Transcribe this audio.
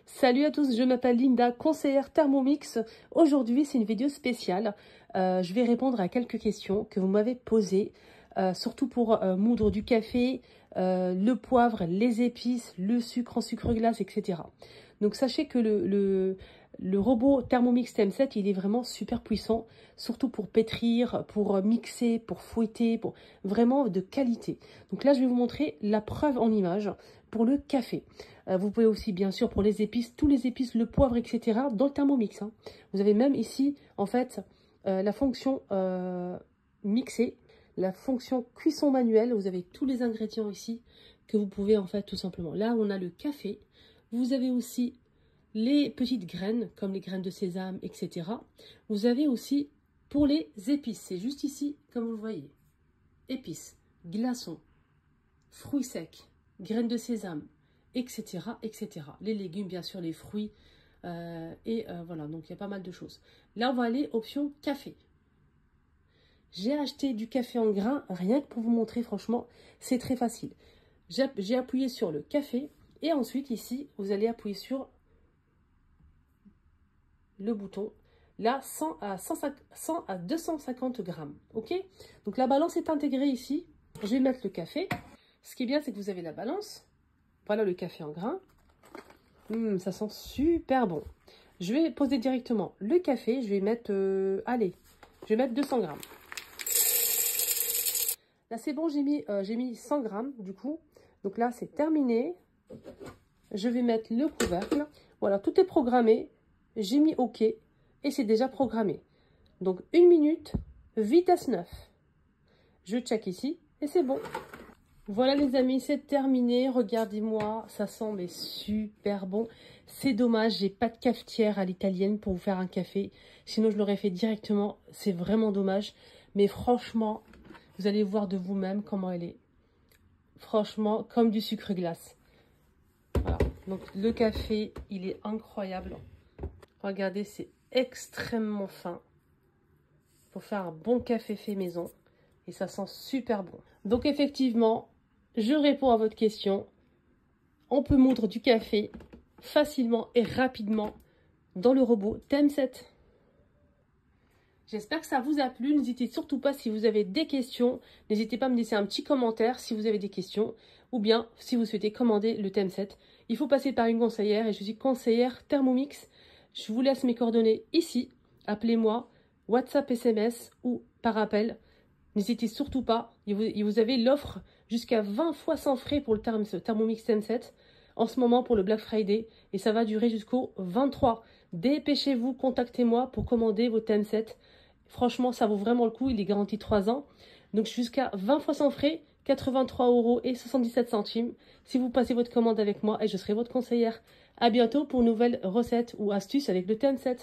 Salut à tous, je m'appelle Linda, conseillère Thermomix. Aujourd'hui, c'est une vidéo spéciale. Je vais répondre à quelques questions que vous m'avez posées, surtout pour moudre du café, le poivre, les épices, le sucre en sucre glace, etc. Donc sachez que le robot Thermomix TM7, il est vraiment super puissant, surtout pour pétrir, pour mixer, pour fouetter, pour vraiment de qualité. Donc là, je vais vous montrer la preuve en image pour le café. Vous pouvez aussi, bien sûr, pour les épices, tous les épices, le poivre, etc., dans le Thermomix. Vous avez même ici, en fait, la fonction mixer, la fonction cuisson manuelle. Vous avez tous les ingrédients ici que vous pouvez, en fait, tout simplement. Là, on a le café. Vous avez aussi les petites graines, comme les graines de sésame, etc. Vous avez aussi pour les épices. C'est juste ici, comme vous le voyez. Épices, glaçons, fruits secs, graines de sésame, etc., etc. Les légumes, bien sûr, les fruits, voilà, donc il y a pas mal de choses. Là, on va aller option café. J'ai acheté du café en grains, rien que pour vous montrer, franchement, c'est très facile. J'ai appuyé sur le café, et ensuite, ici, vous allez appuyer sur le bouton. Là, 100 à 250 grammes, ok? Donc, la balance est intégrée ici. Je vais mettre le café. Ce qui est bien, c'est que vous avez la balance. Voilà le café en grains. Ça sent super bon. Je vais poser directement le café. Je vais mettre, allez, je vais mettre 200 grammes. Là, c'est bon, j'ai mis 100 grammes du coup. Donc là, c'est terminé. Je vais mettre le couvercle. Voilà, tout est programmé. J'ai mis OK et c'est déjà programmé. Donc, 1 minute, vitesse 9. Je check ici et c'est bon. Voilà les amis, c'est terminé. Regardez-moi, ça sent mais super bon. C'est dommage, j'ai pas de cafetière à l'italienne pour vous faire un café. Sinon, je l'aurais fait directement. C'est vraiment dommage. Mais franchement, vous allez voir de vous-même comment elle est. Franchement, comme du sucre glace. Voilà. Donc, le café, il est incroyable. Regardez, c'est extrêmement fin. Pour faire un bon café fait maison. Et ça sent super bon. Donc, effectivement, je réponds à votre question. On peut moudre du café facilement et rapidement dans le robot TM7. J'espère que ça vous a plu. N'hésitez surtout pas si vous avez des questions. N'hésitez pas à me laisser un petit commentaire si vous avez des questions. Ou bien si vous souhaitez commander le TM7. Il faut passer par une conseillère et je suis conseillère Thermomix. Je vous laisse mes coordonnées ici. Appelez-moi, WhatsApp, SMS ou par appel. N'hésitez surtout pas, vous avez l'offre jusqu'à 20 fois sans frais pour le Thermomix TM7 en ce moment pour le Black Friday et ça va durer jusqu'au 23. Dépêchez-vous, contactez-moi pour commander vos TM7. Franchement, ça vaut vraiment le coup, il est garanti 3 ans. Donc jusqu'à 20 fois sans frais, 83 € et 77 centimes si vous passez votre commande avec moi et je serai votre conseillère. À bientôt pour une nouvelle recette ou astuce avec le TM7.